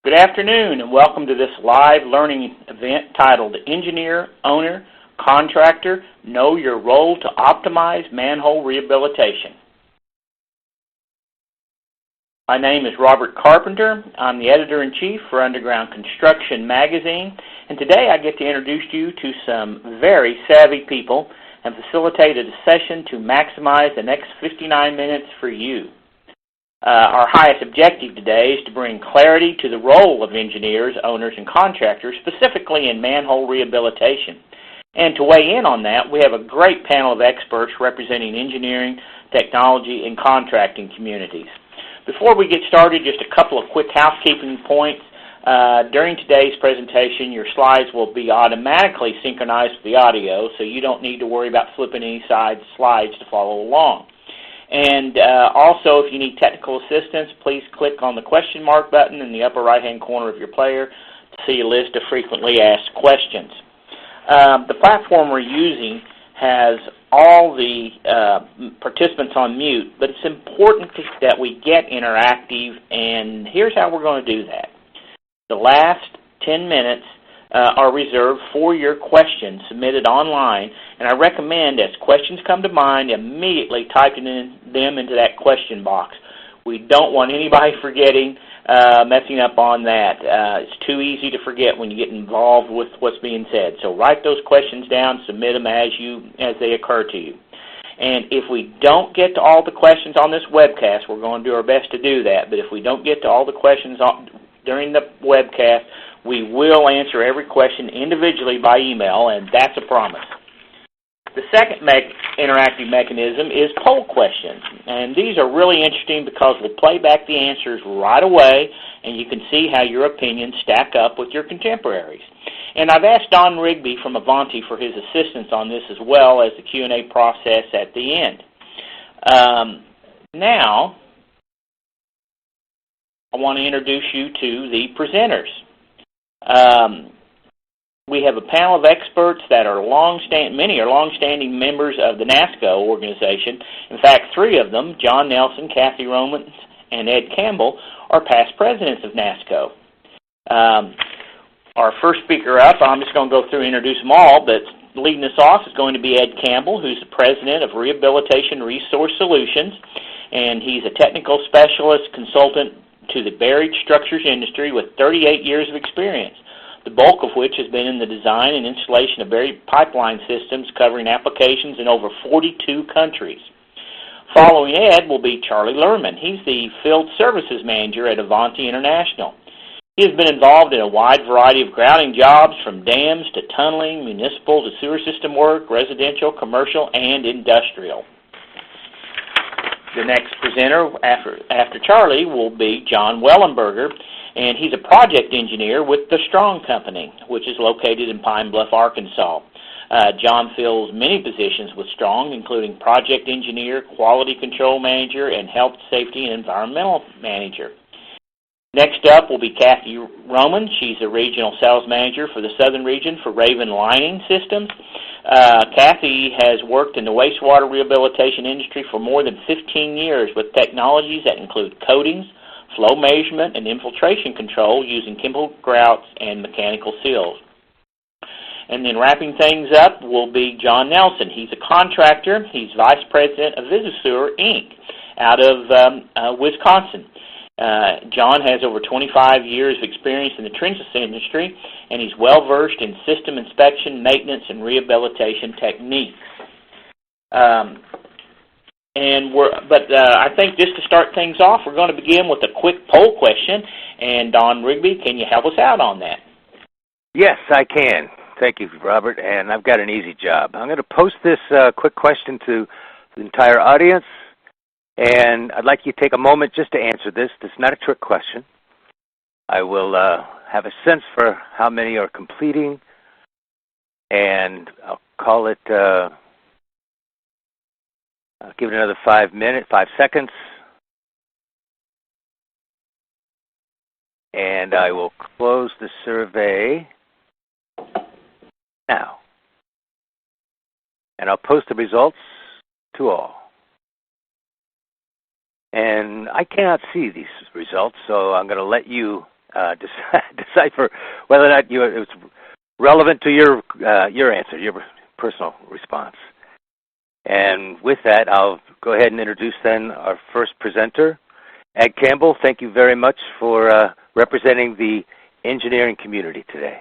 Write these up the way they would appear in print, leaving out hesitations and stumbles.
Good afternoon and welcome to this live learning event titled Engineer, Owner, Contractor, Know Your Role to Optimize Manhole Rehabilitation. My name is Robert Carpenter. I'm the Editor-in-Chief for Underground Construction Magazine, and today I get to introduce you to some very savvy people and facilitate a session to maximize the next 59 minutes for you. Our highest objective today is to bring clarity to the role of engineers, owners, and contractors, specifically in manhole rehabilitation. And to weigh in on that, we have a great panel of experts representing engineering, technology, and contracting communities. Before we get started, just a couple of quick housekeeping points. During today's presentation, your slides will be automatically synchronized with the audio, so you don't need to worry about flipping any slides to follow along. And also, if you need technical assistance, please click on the question mark button in the upper right-hand corner of your player to see a list of frequently asked questions. The platform we're using has all the participants on mute, but it's important that we get interactive, and here's how we're going to do that. The last 10 minutes are reserved for your questions submitted online, and I recommend as questions come to mind, immediately type them into that question box. We don't want anybody forgetting, messing up on that. It's too easy to forget when you get involved with what's being said. So write those questions down, submit them as they occur to you. And if we don't get to all the questions on this webcast, we're going to do our best to do that, but if we don't get to all the questions during the webcast, we will answer every question individually by email, and that's a promise. The second interactive mechanism is poll questions, and these are really interesting because we'll play back the answers right away, and you can see how your opinions stack up with your contemporaries. And I've asked Don Rigby from Avanti for his assistance on this as well as the Q&A process at the end. Now, I want to introduce you to the presenters. We have a panel of experts that are many are long-standing members of the NASCO organization. In fact, three of them, John Nelson, Kathy Romans, and Ed Campbell, are past presidents of NASCO. Our first speaker up, I'm just going to go through and introduce them all, but leading us off is going to be Ed Campbell, who's the president of Rehabilitation Resource Solutions, and he's a technical specialist consultant to the buried structures industry with 38 years of experience, the bulk of which has been in the design and installation of buried pipeline systems covering applications in over 42 countries. Following Ed will be Charlie Lerman. He's the Field Services Manager at Avanti International. He has been involved in a wide variety of grouting jobs from dams to tunneling, municipal to sewer system work, residential, commercial, and industrial. The next presenter after Charlie will be John Wellenberger, and he's a project engineer with the Strong Company, which is located in Pine Bluff, Arkansas. John fills many positions with Strong, including project engineer, quality control manager, and health, safety, and environmental manager. Next up will be Kathy Roman. She's a regional sales manager for the southern region for Raven Lining Systems. Kathy has worked in the wastewater rehabilitation industry for more than 15 years with technologies that include coatings, flow measurement, and infiltration control using chemical grouts and mechanical seals. And then wrapping things up will be John Nelson. He's a contractor. He's vice president of Visasewer, Inc. out of Wisconsin. John has over 25 years of experience in the trenches industry, and he's well-versed in system inspection, maintenance, and rehabilitation techniques. I think just to start things off, we're going to begin with a quick poll question, and Don Rigby, can you help us out on that? Yes, I can. Thank you, Robert, and I've got an easy job. I'm going to post this quick question to the entire audience, and I'd like you to take a moment just to answer this. This is not a trick question. I will have a sense for how many are completing, and I'll call it, I'll give it another 5 seconds, and I will close the survey now. And I'll post the results to all. And I cannot see these results, so I'm going to let you decipher whether or not it was relevant to your answer, your personal response. And with that, I'll go ahead and introduce then our first presenter, Ed Campbell. Thank you very much for representing the engineering community today.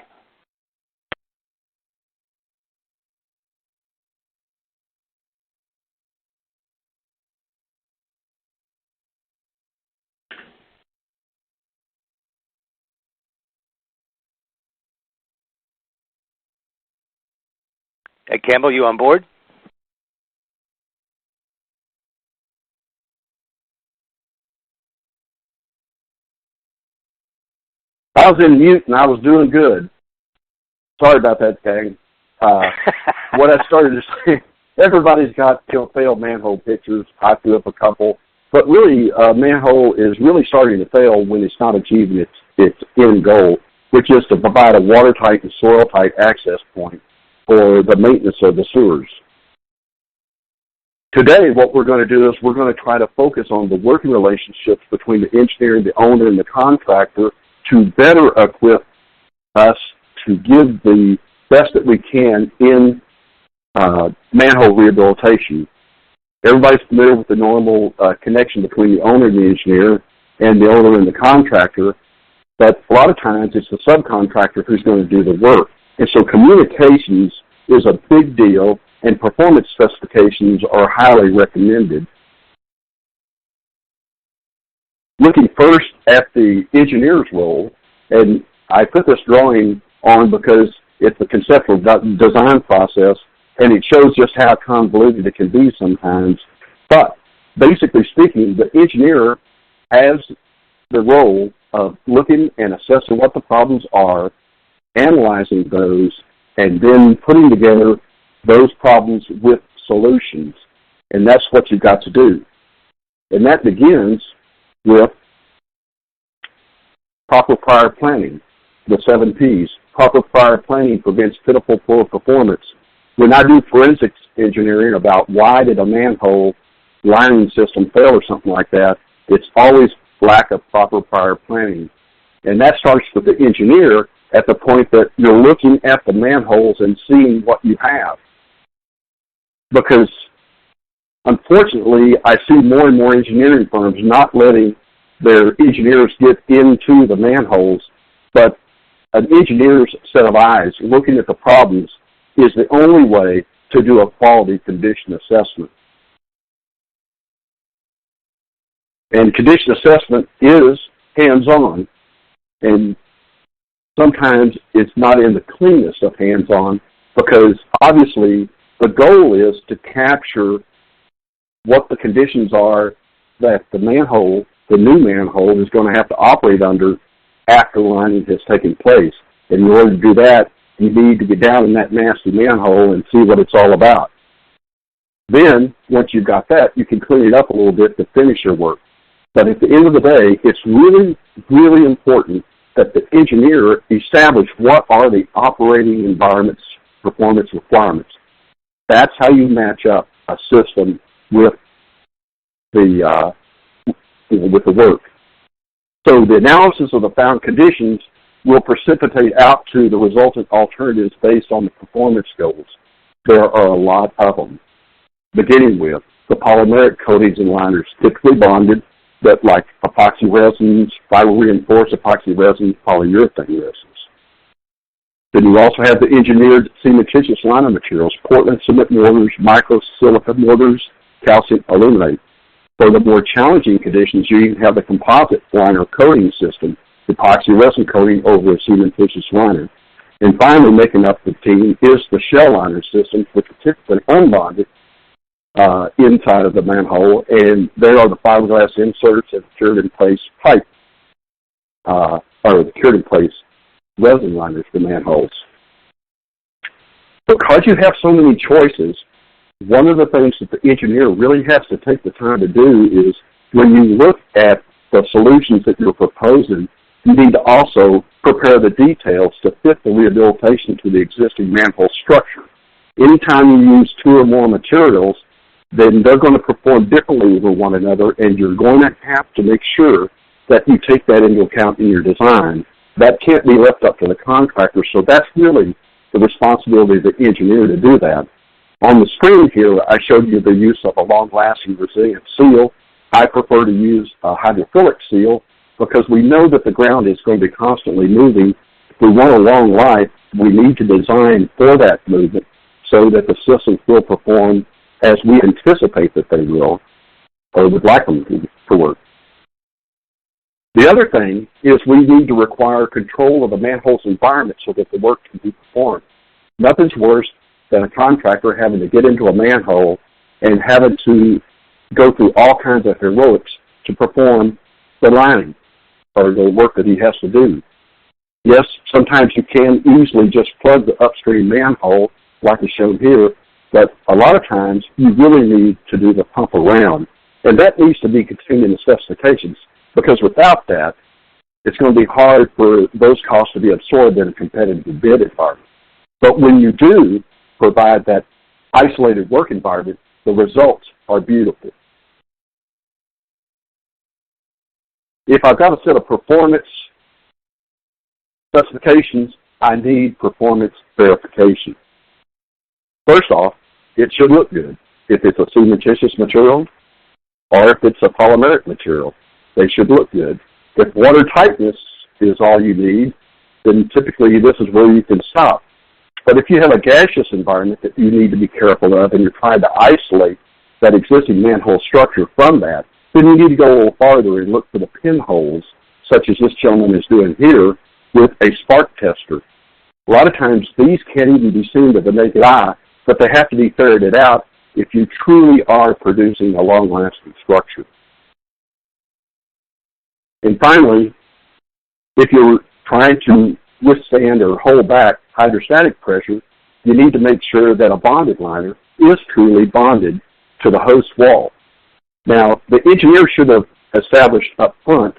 Ed Campbell, you on board? I was in mute and I was doing good. Sorry about that, gang. What I started to say, everybody's got failed manhole pictures. I threw up a couple. But really, manhole is really starting to fail when it's not achieving its end goal, which is to provide a watertight and soil-tight access point for the maintenance of the sewers. Today, what we're going to do is we're going to try to focus on the working relationships between the engineer, the owner, and the contractor to better equip us to give the best that we can in manhole rehabilitation. Everybody's familiar with the normal connection between the owner and the engineer and the owner and the contractor, but a lot of times it's the subcontractor who's going to do the work. And so communications is a big deal, and performance specifications are highly recommended. Looking first at the engineer's role, and I put this drawing on because it's a conceptual design process, and it shows just how convoluted it can be sometimes. But basically speaking, the engineer has the role of looking and assessing what the problems are, analyzing those, and then putting together those problems with solutions. And that's what you've got to do. And that begins with proper prior planning, the 7 Ps. Proper prior planning prevents pitiful poor performance. When I do forensics engineering about why did a manhole lining system fail or something like that, it's always lack of proper prior planning. And that starts with the engineer at the point that you're looking at the manholes and seeing what you have. Because, unfortunately, I see more and more engineering firms not letting their engineers get into the manholes, but an engineer's set of eyes looking at the problems is the only way to do a quality condition assessment. And condition assessment is hands-on, and sometimes it's not in the cleanest of hands-on, because obviously the goal is to capture what the conditions are that the manhole, the new manhole, is going to have to operate under after lining has taken place. And in order to do that, you need to get down in that nasty manhole and see what it's all about. Then, once you've got that, you can clean it up a little bit to finish your work. But at the end of the day, it's really, really important that the engineer establish what are the operating environment's performance requirements. That's how you match up a system with the work. So the analysis of the found conditions will precipitate out to the resultant alternatives based on the performance goals. There are a lot of them, beginning with the polymeric coatings and liners, typically bonded, that like epoxy resins, fiber-reinforced epoxy resins, polyurethane resins. Then you also have the engineered cementitious liner materials, Portland cement mortars, micro-silica mortars, calcium aluminate. For the more challenging conditions, you even have the composite liner coating system, epoxy resin coating over a cementitious liner. And finally, making up the team is the shell liner system, which are typically unbonded inside of the manhole, and there are the fiberglass inserts and cured-in-place pipe, or the cured-in-place resin liners for manholes. Because you have so many choices, one of the things that the engineer really has to take the time to do is when you look at the solutions that you're proposing, you need to also prepare the details to fit the rehabilitation to the existing manhole structure. Anytime you use 2 or more materials, then they're going to perform differently with one another, and you're going to have to make sure that you take that into account in your design. That can't be left up to the contractor, so that's really the responsibility of the engineer to do that. On the screen here, I showed you the use of a long-lasting resilient seal. I prefer to use a hydrophilic seal because we know that the ground is going to be constantly moving. If we want a long life, we need to design for that movement so that the systems will perform as we anticipate that they will, or would like them to work. The other thing is we need to require control of the manhole's environment so that the work can be performed. Nothing's worse than a contractor having to get into a manhole and having to go through all kinds of heroics to perform the lining or the work that he has to do. Yes, sometimes you can easily just plug the upstream manhole like is shown here, but a lot of times you really need to do the pump around. And that needs to be contained in the specifications, because without that, it's going to be hard for those costs to be absorbed in a competitive bid environment. But when you do provide that isolated work environment, the results are beautiful. If I've got a set of performance specifications, I need performance verification. First off, it should look good. If it's a cementitious material or if it's a polymeric material, they should look good. If water tightness is all you need, then typically this is where you can stop. But if you have a gaseous environment that you need to be careful of and you're trying to isolate that existing manhole structure from that, then you need to go a little farther and look for the pinholes, such as this gentleman is doing here with a spark tester. A lot of times these can't even be seen with the naked eye, but they have to be ferreted out if you truly are producing a long-lasting structure. And finally, if you're trying to withstand or hold back hydrostatic pressure, you need to make sure that a bonded liner is truly bonded to the host wall. Now, the engineer should have established up front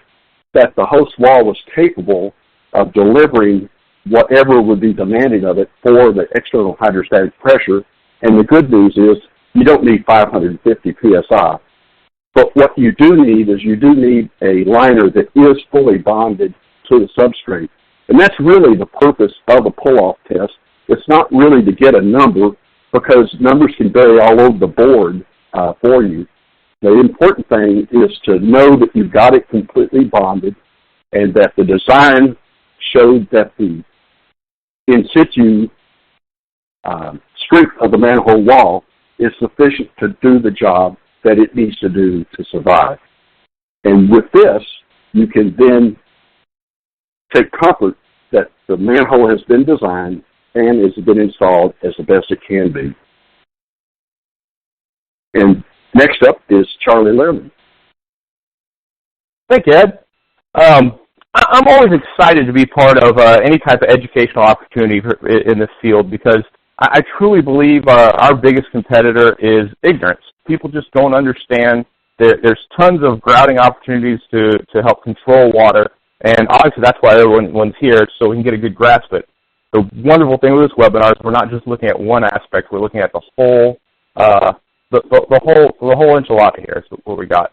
that the host wall was capable of delivering whatever would be demanded of it for the external hydrostatic pressure. And the good news is you don't need 550 psi. But what you do need is you do need a liner that is fully bonded to the substrate. And that's really the purpose of a pull-off test. It's not really to get a number, because numbers can vary all over the board for you. The important thing is to know that you've got it completely bonded and that the design showed that the in situ strength of the manhole wall is sufficient to do the job that it needs to do to survive. And with this, you can then take comfort that the manhole has been designed and has been installed as the best it can be. And next up is Charlie Lehrman. Thank you, Ed. I'm always excited to be part of any type of educational opportunity in this field, because I truly believe our biggest competitor is ignorance. People just don't understand. There's tons of grouting opportunities to help control water, and obviously that's why everyone's here, so we can get a good grasp of it. The wonderful thing with this webinar is we're not just looking at one aspect, we're looking at the whole the whole enchilada here is what we got.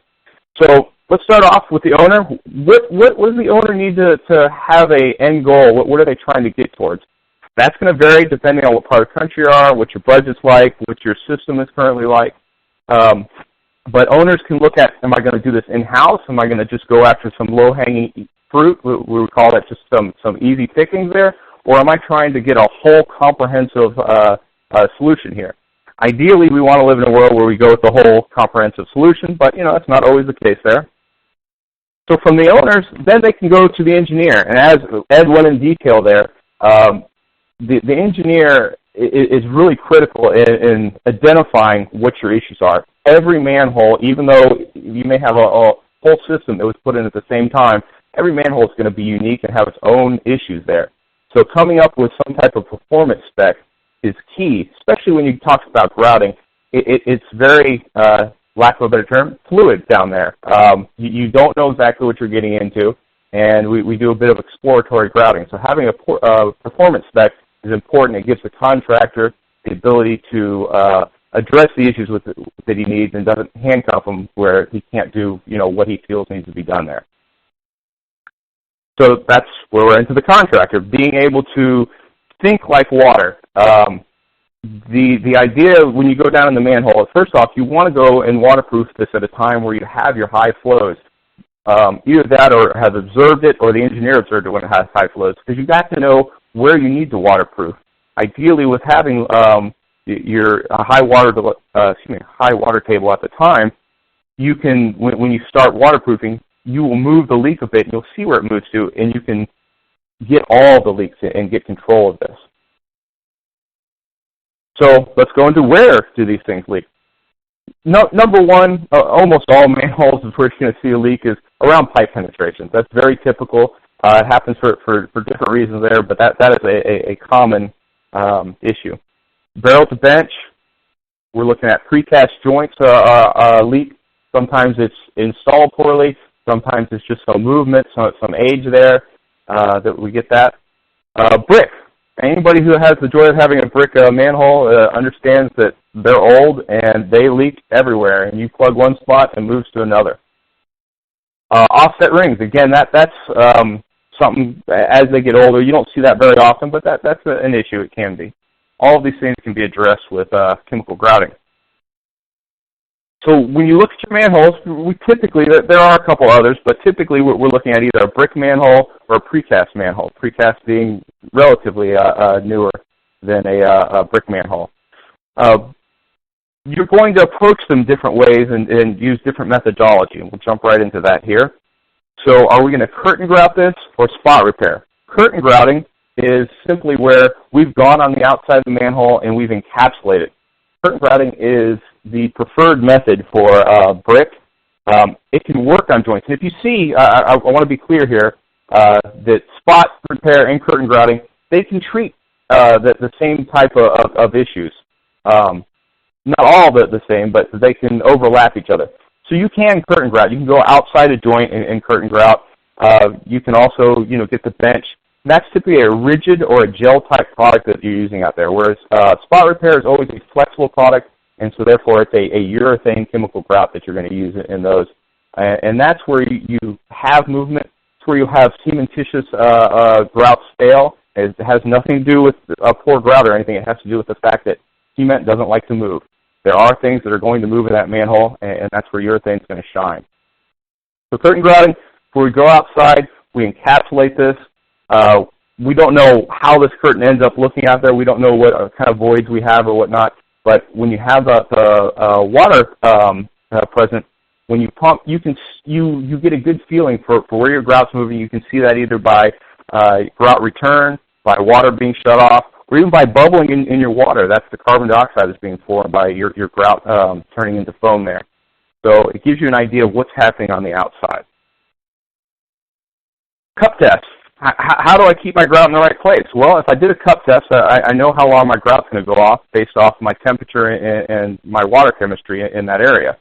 So let's start off with the owner. What does the owner need to have an end goal? What are they trying to get towards? That's going to vary depending on what part of the country you are, what your budget's like, what your system is currently like. But owners can look at, am I going to do this in-house? Am I going to just go after some low-hanging fruit? We would call that just some easy pickings there. Or am I trying to get a whole comprehensive solution here? Ideally, we want to live in a world where we go with the whole comprehensive solution, but, that's not always the case there. So from the owners, then they can go to the engineer. And as Ed went in detail there, the engineer is really critical in identifying what your issues are. Every manhole, even though you may have a whole system that was put in at the same time, every manhole is going to be unique and have its own issues there. So coming up with some type of performance spec is key, especially when you talk about grouting. It's very, lack of a better term, fluid down there. You don't know exactly what you're getting into, and we do a bit of exploratory grouting. So having a performance spec is important. It gives the contractor the ability to address the issues that he needs and doesn't handcuff him where he can't do what he feels needs to be done there. So that's where we're into the contractor, being able to think like water. The idea when you go down in the manhole is, first off, you want to go and waterproof this at a time where you have your high flows. Either that or have observed it, or the engineer observed it when it has high flows, because you got to know where you need to waterproof. Ideally, with having your high water table at the time, you can, when you start waterproofing, you will move the leak a bit, and you'll see where it moves to, and you can get all the leaks and get control of this. So let's go into where do these things leak. Number one, almost all manholes is where you're going to see a leak is around pipe penetrations. That's very typical. It happens for different reasons there, but that is a common issue. Barrel to bench, we're looking at precast joints leak. Sometimes it's installed poorly. Sometimes it's just some movement, some age there that we get that. Brick. Anybody who has the joy of having a brick manhole understands that they're old and they leak everywhere, and you plug one spot and moves to another. Offset rings, again, that's something as they get older. You don't see that very often, but that's an issue. It can be. All of these things can be addressed with chemical grouting. So when you look at your manholes, we typically, there are a couple others, but typically we're looking at either a brick manhole or a precast manhole, precast being relatively newer than a brick manhole. You're going to approach them different ways and use different methodology, and we'll jump right into that here. So are we going to curtain grout this or spot repair? Curtain grouting is simply where we've gone on the outside of the manhole and we've encapsulated. Curtain grouting is the preferred method for brick. It can work on joints. And if you see, I want to be clear here, that spot repair and curtain grouting, they can treat the same type of issues. Not all the same, but they can overlap each other. So you can curtain grout. You can go outside a joint and curtain grout. You can also, get the bench. That's typically a rigid or a gel-type product that you're using out there, whereas spot repair is always a flexible product, and so therefore it's a urethane chemical grout that you're going to use in those. And that's where you have movement. It's where you have cementitious grout stale. It has nothing to do with a poor grout or anything. It has to do with the fact that cement doesn't like to move. There are things that are going to move in that manhole, and that's where urethane is going to shine. So curtain grouting, before we go outside, we encapsulate this. We don't know how this curtain ends up looking out there. We don't know what kind of voids we have or whatnot. But when you have the water present, when you pump, you get a good feeling for where your grout's moving. You can see that either by grout return, by water being shut off, or even by bubbling in your water. That's the carbon dioxide that's being formed by your grout turning into foam there. So it gives you an idea of what's happening on the outside. Cup test. How do I keep my grout in the right place? Well, if I did a cup test, I know how long my grout's going to go off based off my temperature and my water chemistry in that area.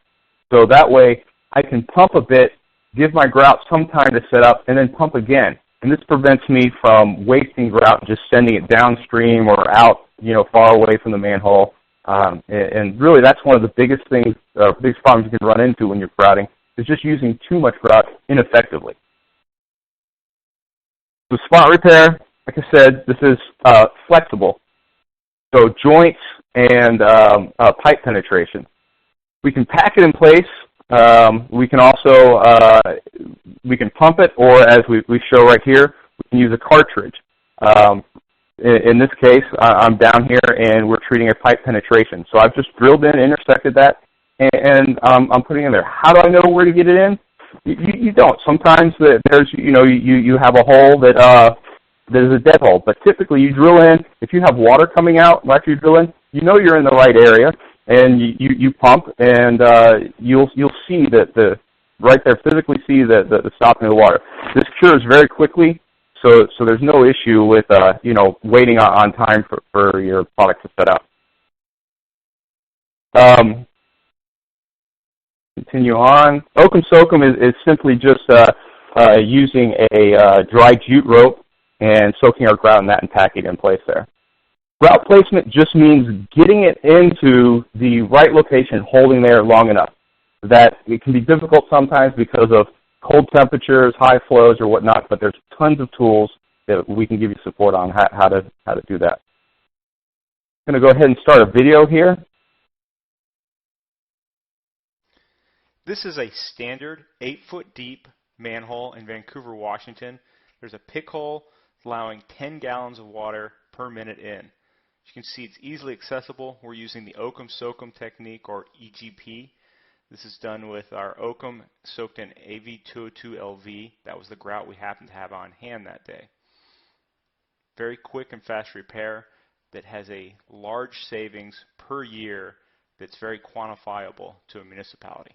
So that way, I can pump a bit, give my grout some time to set up, and then pump again. And this prevents me from wasting grout and just sending it downstream or out, far away from the manhole. And really, that's one of the biggest things, biggest problems you can run into when you're grouting, is just using too much grout ineffectively. So spot repair, like I said, this is flexible. So joints and pipe penetration. We can pack it in place. We can also we can pump it, or as we show right here, we can use a cartridge. In this case, I'm down here and we're treating a pipe penetration. So I've just drilled in, intersected that, and I'm putting it in there. How do I know where to get it in? You don't. Sometimes there's, you have a hole that is a dead hole, but typically you drill in. If you have water coming out after you drill in, you're in the right area, and you pump, and you'll see that right there, physically see the stopping of the water. This cures very quickly, so there's no issue with waiting on time for your product to set up. Continue on. Oakum soakum is simply just using a dry jute rope and soaking our grout in that and packing it in place there. Grout placement just means getting it into the right location, holding there long enough. That it can be difficult sometimes because of cold temperatures, high flows, or whatnot, but there's tons of tools that we can give you support on how to do that. I'm going to go ahead and start a video here. This is a standard 8-foot deep manhole in Vancouver, Washington. There's a pick hole allowing 10 gallons of water per minute in. As you can see, it's easily accessible. We're using the Occam Soakum technique, or EGP. This is done with our Occam soaked in AV202LV. That was the grout we happened to have on hand that day. Very quick and fast repair that has a large savings per year that's very quantifiable to a municipality.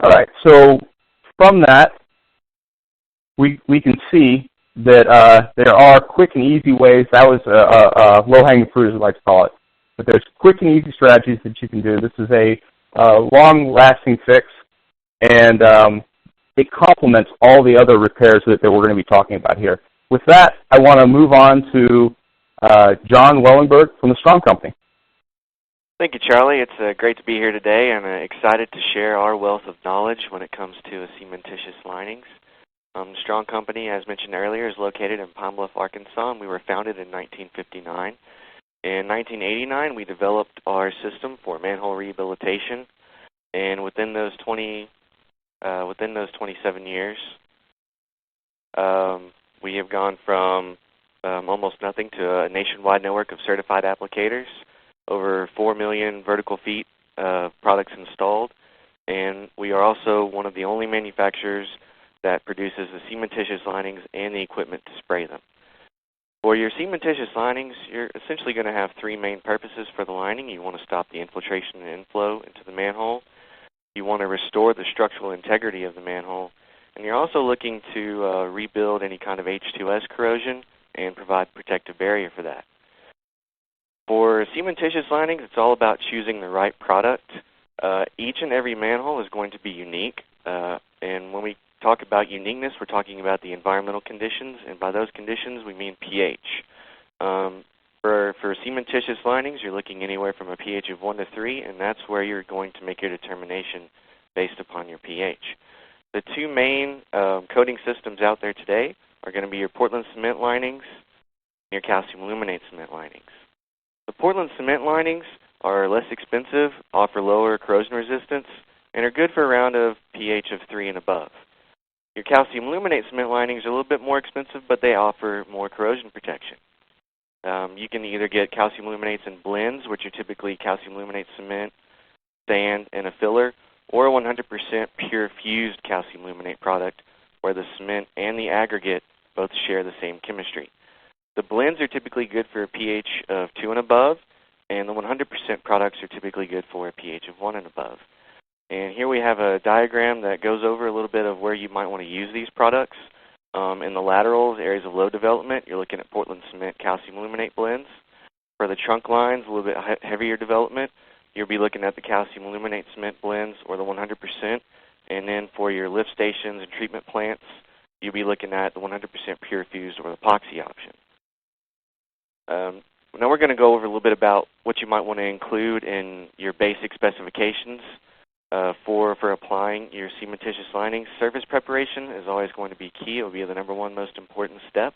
All right, so from that, we can see that there are quick and easy ways. That was low-hanging fruit, as we like to call it. But there's quick and easy strategies that you can do. This is a long-lasting fix, and it complements all the other repairs that we're going to be talking about here. With that, I want to move on to John Wellenberg from the Strong Company. Thank you, Charlie. It's great to be here today. I'm excited to share our wealth of knowledge when it comes to cementitious linings. Strong Company, as mentioned earlier, is located in Pine Bluff, Arkansas, and we were founded in 1959. In 1989, we developed our system for manhole rehabilitation, and within those 27 years, we have gone from almost nothing to a nationwide network of certified applicators. Over 4 million vertical feet of products installed, and we are also one of the only manufacturers that produces the cementitious linings and the equipment to spray them. For your cementitious linings, you're essentially going to have three main purposes for the lining. You want to stop the infiltration and inflow into the manhole. You want to restore the structural integrity of the manhole, and you're also looking to rebuild any kind of H2S corrosion and provide protective barrier for that. For cementitious linings, it's all about choosing the right product. Each and every manhole is going to be unique, and when we talk about uniqueness, we're talking about the environmental conditions, and by those conditions, we mean pH. For cementitious linings, you're looking anywhere from a pH of 1 to 3, and that's where you're going to make your determination based upon your pH. The two main coating systems out there today are going to be your Portland cement linings and your calcium aluminate cement linings. The Portland cement linings are less expensive, offer lower corrosion resistance, and are good for around a pH of 3 and above. Your calcium aluminate cement linings are a little bit more expensive, but they offer more corrosion protection. You can either get calcium aluminates in blends, which are typically calcium aluminate cement, sand, and a filler, or a 100% pure fused calcium aluminate product, where the cement and the aggregate both share the same chemistry. The blends are typically good for a pH of 2 and above, and the 100% products are typically good for a pH of 1 and above. And here we have a diagram that goes over a little bit of where you might want to use these products. In the laterals, areas of low development, you're looking at Portland cement calcium aluminate blends. For the trunk lines, a little bit heavier development, you'll be looking at the calcium aluminate cement blends or the 100%. And then for your lift stations and treatment plants, you'll be looking at the 100% pure fused or the epoxy option. Now we're going to go over a little bit about what you might want to include in your basic specifications for applying your cementitious linings. Surface preparation is always going to be key. It will be the #1 most important step.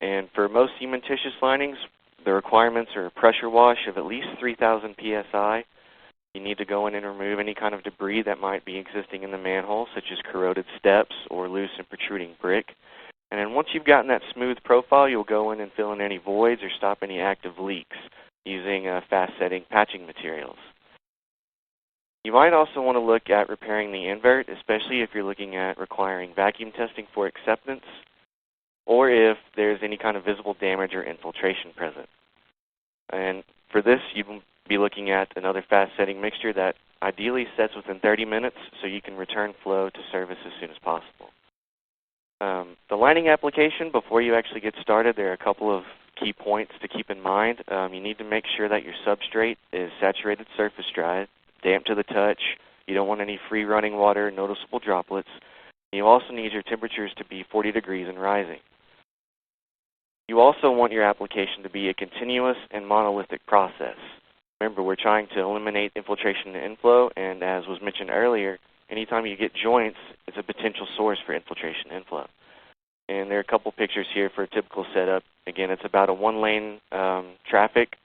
And for most cementitious linings, the requirements are a pressure wash of at least 3,000 psi. You need to go in and remove any kind of debris that might be existing in the manhole, such as corroded steps or loose and protruding brick. And then once you've gotten that smooth profile, you'll go in and fill in any voids or stop any active leaks using fast-setting patching materials. You might also want to look at repairing the invert, especially if you're looking at requiring vacuum testing for acceptance, or if there's any kind of visible damage or infiltration present. And for this, you will be looking at another fast-setting mixture that ideally sets within 30 minutes so you can return flow to service as soon as possible. The lining application, before you actually get started, there are a couple of key points to keep in mind. You need to make sure that your substrate is saturated surface dry, damp to the touch. You don't want any free running water, noticeable droplets. You also need your temperatures to be 40 degrees and rising. You also want your application to be a continuous and monolithic process. Remember, we're trying to eliminate infiltration and inflow, and as was mentioned earlier, anytime you get joints, it's a potential source for infiltration and inflow. And there are a couple pictures here for a typical setup. Again, it's about a one-lane traffic,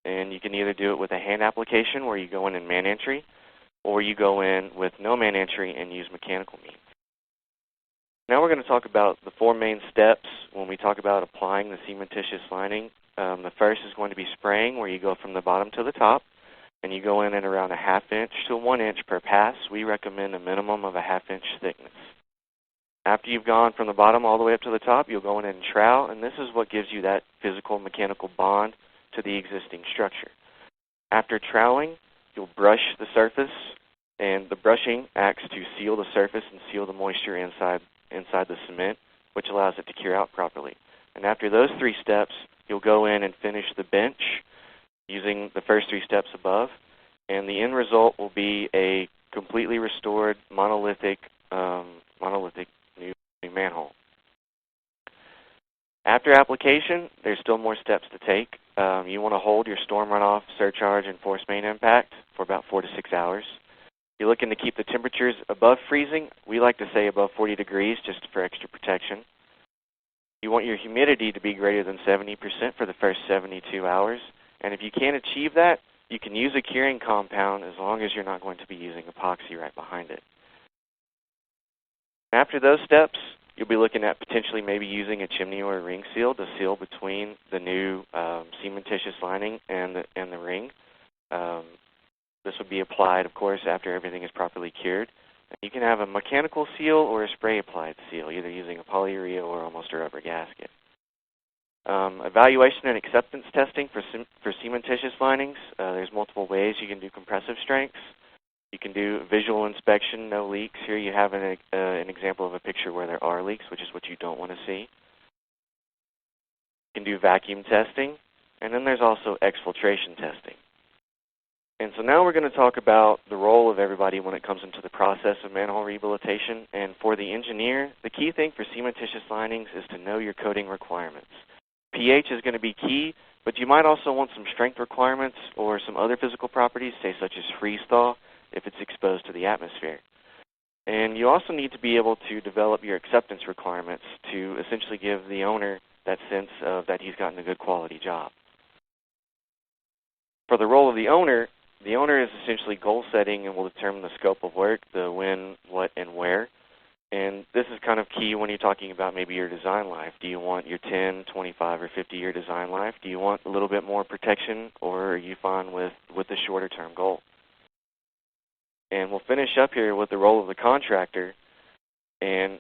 and you can either do it with a hand application where you go in and man entry, or you go in with no man entry and use mechanical means. Now we're going to talk about the 4 main steps when we talk about applying the cementitious lining. The first is going to be spraying, where you go from the bottom to the top, and you go in at around a 1/2 inch to 1 inch per pass. We recommend a minimum of a 1/2 inch thickness. After you've gone from the bottom all the way up to the top, you'll go in and trowel, and this is what gives you that physical mechanical bond to the existing structure. After troweling, you'll brush the surface, and the brushing acts to seal the surface and seal the moisture inside the cement, which allows it to cure out properly. And after those 3 steps, you'll go in and finish the bench using the first 3 steps above, and the end result will be a completely restored monolithic new manhole. After application, there's still more steps to take. You want to hold your storm runoff, surcharge, and force main impact for about 4 to 6 hours. You're looking to keep the temperatures above freezing. We like to say above 40 degrees just for extra protection. You want your humidity to be greater than 70% for the first 72 hours. And if you can't achieve that, you can use a curing compound as long as you're not going to be using epoxy right behind it. After those steps, you'll be looking at potentially maybe using a chimney or a ring seal to seal between the new cementitious lining and the ring. This would be applied, of course, after everything is properly cured. You can have a mechanical seal or a spray-applied seal, either using a polyurea or almost a rubber gasket. Evaluation and acceptance testing for cementitious linings. There's multiple ways you can do compressive strengths. You can do visual inspection, no leaks. Here you have an example of a picture where there are leaks, which is what you don't want to see. You can do vacuum testing, and then there's also exfiltration testing. And so now we're going to talk about the role of everybody when it comes into the process of manhole rehabilitation. And for the engineer, the key thing for cementitious linings is to know your coating requirements. pH is going to be key, but you might also want some strength requirements or some other physical properties, say such as freeze thaw, if it's exposed to the atmosphere. And you also need to be able to develop your acceptance requirements to essentially give the owner that sense of that he's gotten a good quality job. For the role of the owner is essentially goal setting and will determine the scope of work, the when, what, and where. And this is kind of key when you're talking about maybe your design life. Do you want your 10, 25, or 50-year design life? Do you want a little bit more protection, or are you fine with the shorter-term goal? And we'll finish up here with the role of the contractor. And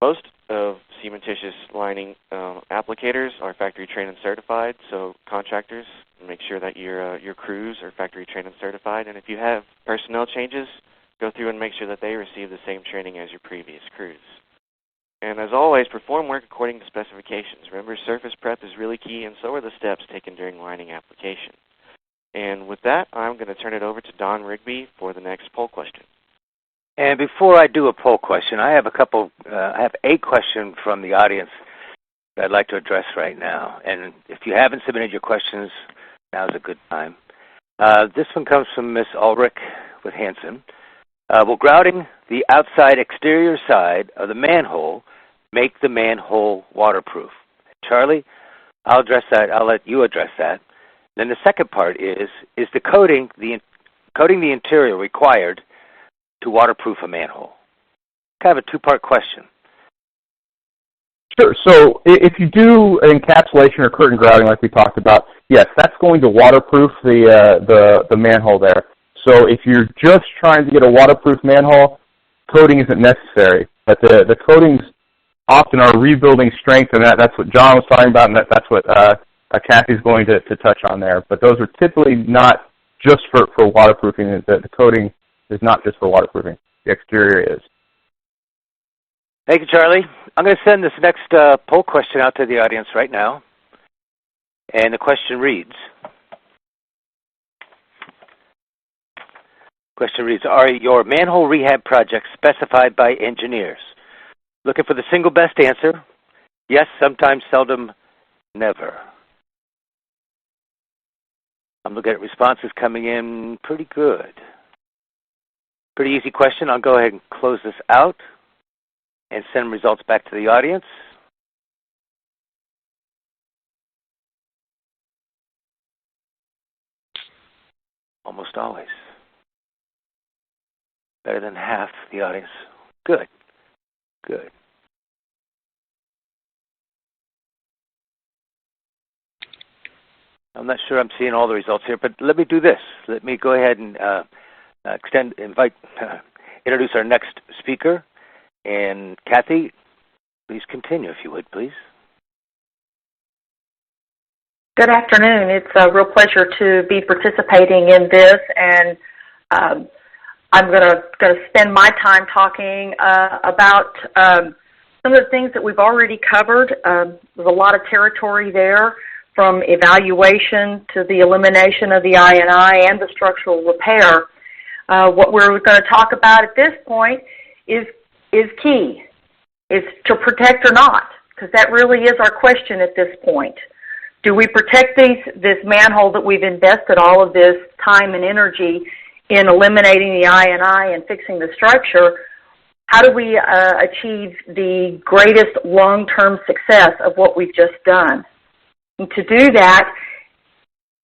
most of cementitious lining applicators are factory trained and certified, so contractors, make sure that your crews are factory trained and certified. And if you have personnel changes, go through and make sure that they receive the same training as your previous crews. And as always, perform work according to specifications. Remember, surface prep is really key, and so are the steps taken during lining application. And with that, I'm going to turn it over to Don Rigby for the next poll question. And before I do a poll question, I have a question from the audience that I'd like to address right now. And if you haven't submitted your questions, now's a good time. This one comes from Ms. Ulrich with Hanson. Will grouting the outside exterior side of the manhole make the manhole waterproof? Charlie, I'll address that. I'll let you address that. Then the second part is the coating the interior required to waterproof a manhole? Kind of a two-part question. Sure. So if you do encapsulation or curtain grouting like we talked about, yes, that's going to waterproof the manhole there. So if you're just trying to get a waterproof manhole, coating isn't necessary. But the coatings often are rebuilding strength, and that's what John was talking about, and that's what Kathy's going to touch on there. But those are typically not just for waterproofing. The coating is not just for waterproofing. The exterior is. Thank you, Charlie. I'm going to send this next poll question out to the audience right now. And the question reads, are your manhole rehab projects specified by engineers? Looking for the single best answer. Yes, sometimes, seldom, never. I'm looking at responses coming in pretty good. Pretty easy question. I'll go ahead and close this out and send results back to the audience. Almost always. Better than half the audience. Good. Good. I'm not sure I'm seeing all the results here, but let me do this. Let me go ahead and introduce our next speaker. And Kathy, please continue, if you would, please. Good afternoon. It's a real pleasure to be participating in this, and I'm going to spend my time talking about some of the things that we've already covered. There's a lot of territory there, from evaluation to the elimination of the I&I and the structural repair. What we're going to talk about at this point is key, is to protect or not, because that really is our question at this point. Do we protect this manhole that we've invested all of this time and energy in eliminating the I&I and fixing the structure? How do we achieve the greatest long-term success of what we've just done? And to do that,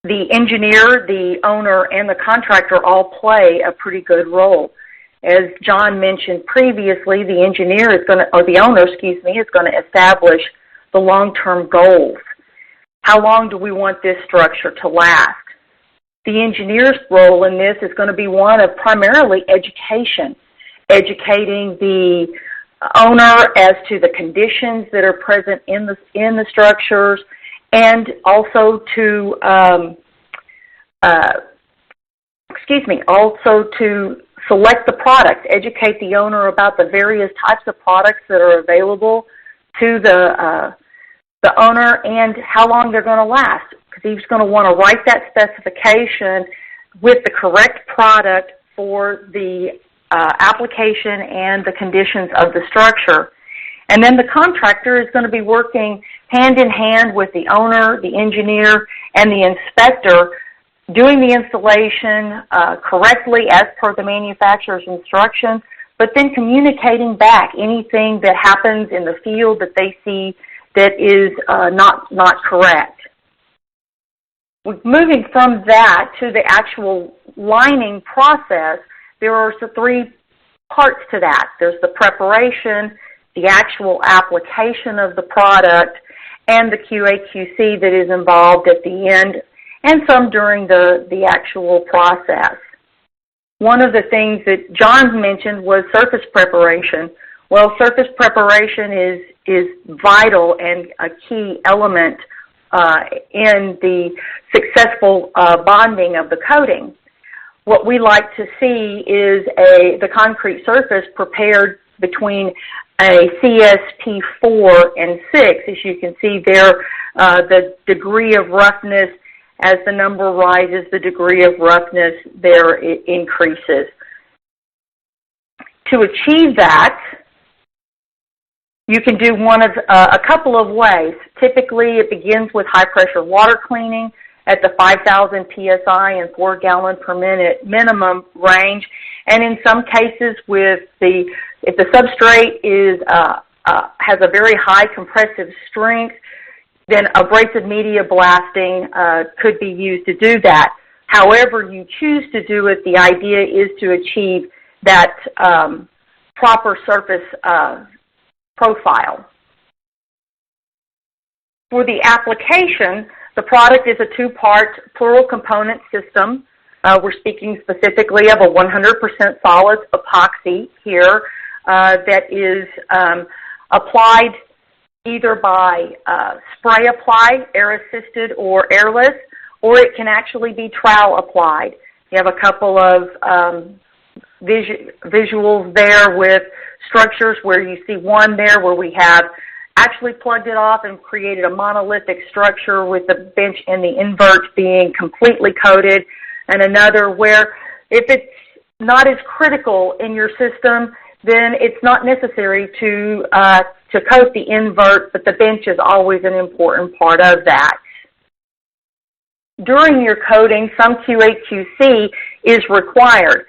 the engineer, the owner, and the contractor all play a pretty good role. As John mentioned previously, the engineer is going to, or the owner, excuse me, is going to establish the long-term goals. How long do we want this structure to last? The engineer's role in this is going to be one of primarily education, educating the owner as to the conditions that are present in the structures, and also to select the product, educate the owner about the various types of products that are available to the owner and how long they're going to last, because he's going to want to write that specification with the correct product for the application and the conditions of the structure. And then the contractor is going to be working hand in hand with the owner, the engineer, and the inspector, doing the installation correctly as per the manufacturer's instructions, but then communicating back anything that happens in the field that they see that is not correct. Moving from that to the actual lining process, there are three parts to that. There's the preparation, the actual application of the product, and the QA/QC that is involved at the end, and some during the actual process. One of the things that John mentioned was surface preparation. Well, surface preparation is vital and a key element in the successful bonding of the coating. What we like to see is the concrete surface prepared between a CSP 4 and 6. As you can see there, the degree of roughness, as the number rises, the degree of roughness there increases. To achieve that, you can do one of a couple of ways. Typically, it begins with high-pressure water cleaning at the 5,000 psi and 4 gallon per minute minimum range, and in some cases, if the substrate has a very high compressive strength, then abrasive media blasting could be used to do that. However you choose to do it, the idea is to achieve that proper surface profile. For the application, the product is a two-part plural component system. We're speaking specifically of a 100% solid epoxy here that is applied either by spray applied, air-assisted, or airless, or it can actually be trowel applied. You have a couple of visuals there with structures where you see one there where we have actually plugged it off and created a monolithic structure with the bench and the invert being completely coated, and another where if it's not as critical in your system, then it's not necessary to coat the invert, but the bench is always an important part of that. During your coating, some QA/QC is required.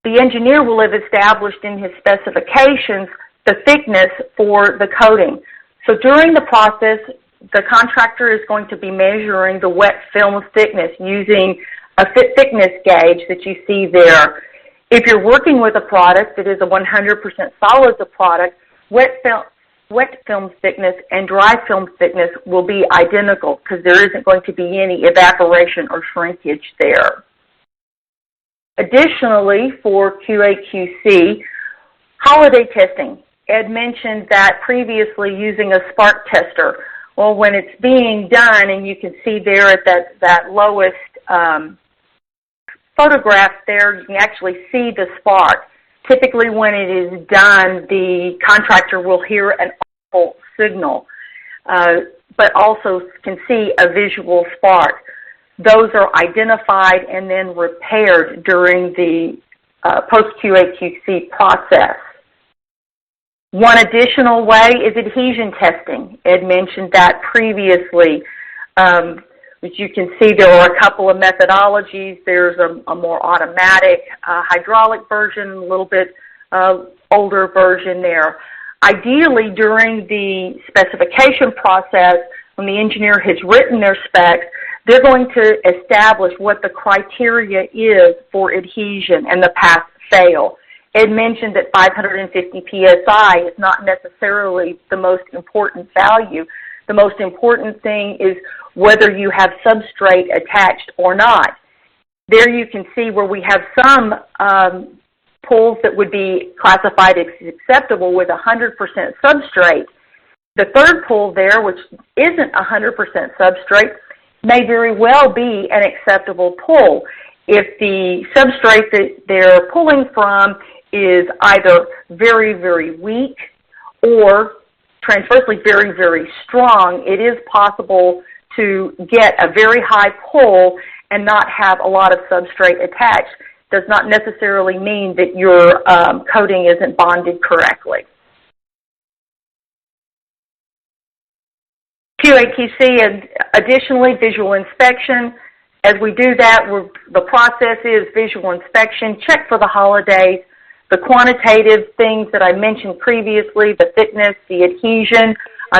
The engineer will have established in his specifications the thickness for the coating. So during the process, the contractor is going to be measuring the wet film thickness using a thickness gauge that you see there. If you're working with a product that is a 100% solids product, wet film thickness and dry film thickness will be identical because there isn't going to be any evaporation or shrinkage there. Additionally, for QA/QC, holiday testing. Ed mentioned that previously using a spark tester. Well, when it's being done, and you can see there at that lowest photograph there, you can actually see the spark. Typically when it is done, the contractor will hear an audible signal, but also can see a visual spark. Those are identified and then repaired during the post-QA/QC process. One additional way is adhesion testing. Ed mentioned that previously. As you can see, there are a couple of methodologies. There's a more automatic hydraulic version, a little bit older version there. Ideally, during the specification process, when the engineer has written their specs, they're going to establish what the criteria is for adhesion and the pass-fail. Ed mentioned that 550 psi is not necessarily the most important value. The most important thing is whether you have substrate attached or not. There you can see where we have some pulls that would be classified as acceptable with 100% substrate. The third pull there, which isn't 100% substrate, may very well be an acceptable pull. If the substrate that they're pulling from is either very, very weak or transversely very, very strong, it is possible to get a very high pull and not have a lot of substrate attached. Does not necessarily mean that your coating isn't bonded correctly. QA/QC and additionally visual inspection. As we do that, the process is visual inspection, check for the holidays, the quantitative things that I mentioned previously, the thickness, the adhesion.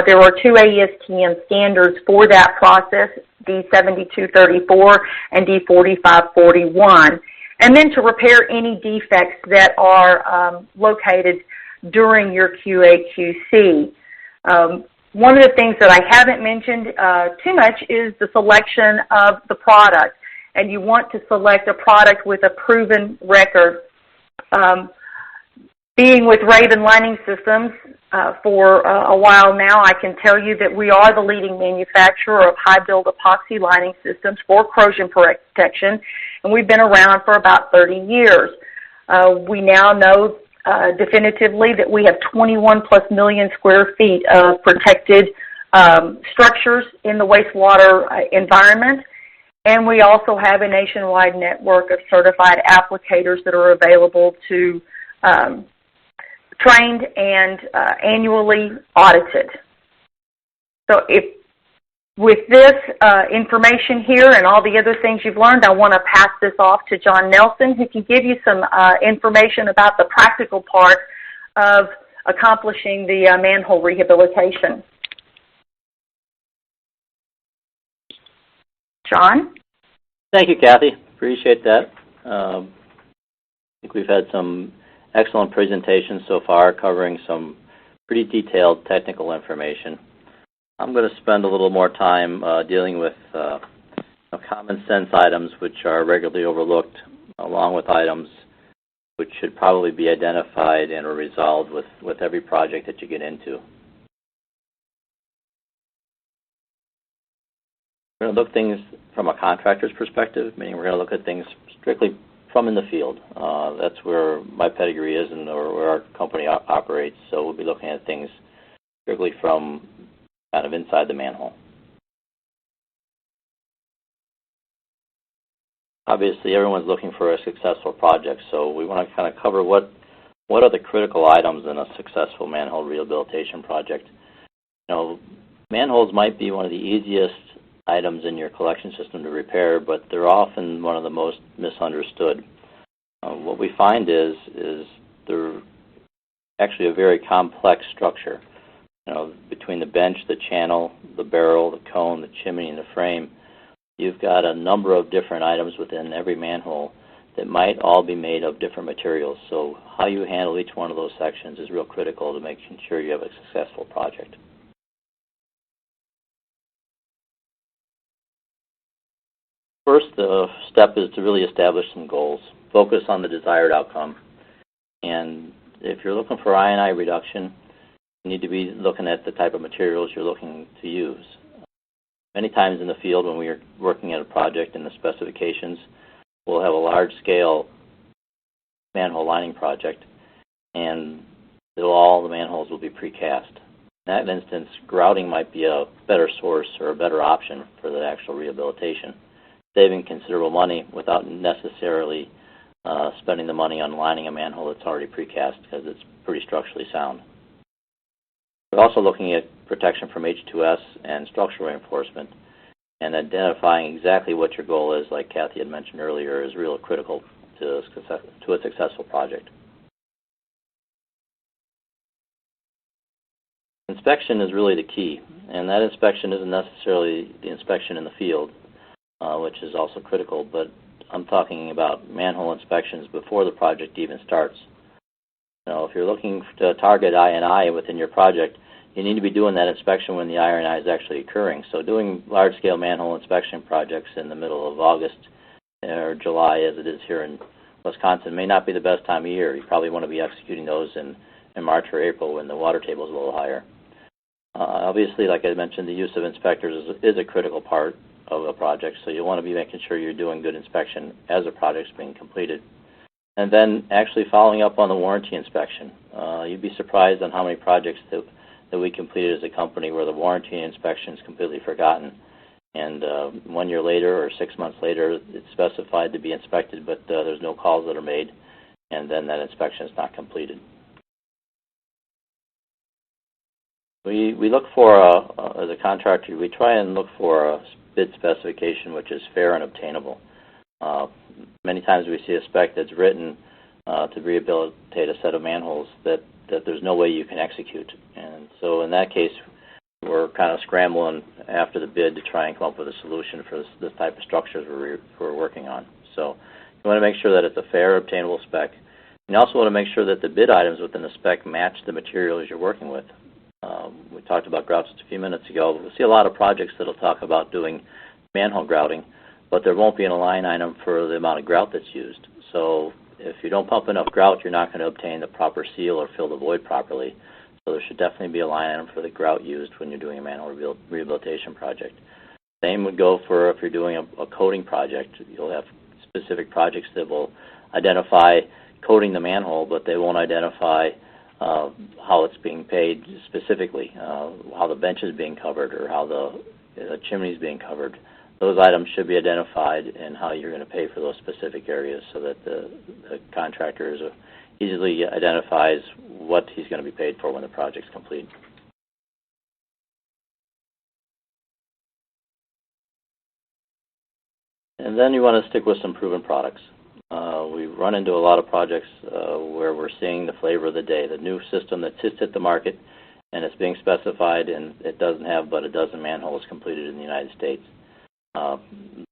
There are two ASTM standards for that process, D7234 and D4541. And then to repair any defects that are located during your QA/QC. One of the things that I haven't mentioned too much is the selection of the product. And you want to select a product with a proven record. Being with Raven Lining Systems for a while now, I can tell you that we are the leading manufacturer of high-build epoxy lining systems for corrosion protection, and we've been around for about 30 years. We now know definitively that we have 21 plus million square feet of protected structures in the wastewater environment, and we also have a nationwide network of certified applicators that are available to trained and annually audited. So with this information here and all the other things you've learned, I want to pass this off to John Nelson, who can give you some information about the practical part of accomplishing the manhole rehabilitation. John? Thank you, Kathy. Appreciate that. I think we've had some excellent presentations so far covering some pretty detailed technical information. I'm going to spend a little more time dealing with common sense items which are regularly overlooked, along with items which should probably be identified and are resolved with every project that you get into. We're going to look at things from a contractor's perspective, meaning we're going to look at things strictly from in the field. That's where my pedigree is and where our company operates. So we'll be looking at things strictly from kind of inside the manhole. Obviously, everyone's looking for a successful project, so we want to kind of cover what are the critical items in a successful manhole rehabilitation project. You know, manholes might be one of the easiest items in your collection system to repair, but they're often one of the most misunderstood. What we find is they're actually a very complex structure. You know, between the bench, the channel, the barrel, the cone, the chimney, and the frame, you've got a number of different items within every manhole that might all be made of different materials. So how you handle each one of those sections is real critical to making sure you have a successful project. First step is to really establish some goals. Focus on the desired outcome. And if you're looking for I&I reduction, you need to be looking at the type of materials you're looking to use. Many times in the field when we are working at a project and the specifications, we'll have a large-scale manhole lining project, and all the manholes will be precast. In that instance, grouting might be a better source or a better option for the actual rehabilitation, saving considerable money without necessarily spending the money on lining a manhole that's already precast because it's pretty structurally sound. We're also looking at protection from H2S and structural reinforcement, and identifying exactly what your goal is, like Kathy had mentioned earlier, is real critical to a successful project. Inspection is really the key, and that inspection isn't necessarily the inspection in the field, which is also critical, but I'm talking about manhole inspections before the project even starts. You know, if you're looking to target I&I within your project, you need to be doing that inspection when the I&I is actually occurring. So doing large-scale manhole inspection projects in the middle of August or July, as it is here in Wisconsin, may not be the best time of year. You probably want to be executing those in March or April when the water table is a little higher. Obviously, like I mentioned, the use of inspectors is a critical part of a project, so you want to be making sure you're doing good inspection as a project's being completed. And then actually following up on the warranty inspection. You'd be surprised on how many projects that we completed as a company where the warranty inspection is completely forgotten. And 1 year later or 6 months later, it's specified to be inspected, but there's no calls that are made, and then that inspection is not completed. We look for, as a contractor, we try and look for a bid specification which is fair and obtainable. Many times we see a spec that's written to rehabilitate a set of manholes that there's no way you can execute. And so in that case, we're kind of scrambling after the bid to try and come up with a solution for this type of structures we're working on. So you want to make sure that it's a fair, obtainable spec. You also want to make sure that the bid items within the spec match the materials you're working with. We talked about grout just a few minutes ago. We'll see a lot of projects that will talk about doing manhole grouting, but there won't be an line item for the amount of grout that's used. So if you don't pump enough grout, you're not going to obtain the proper seal or fill the void properly. So there should definitely be a line item for the grout used when you're doing a manhole rehabilitation project. Same would go for if you're doing a coating project. You'll have specific projects that will identify coating the manhole, but they won't identify how it's being paid specifically, how the bench is being covered or how the chimney is being covered. Those items should be identified and how you're going to pay for those specific areas so that the contractor easily identifies what he's going to be paid for when the project's complete. And then you want to stick with some proven products. We run into a lot of projects where we're seeing the flavor of the day, the new system that sits at the market and it's being specified and it doesn't have but a dozen manholes completed in the United States.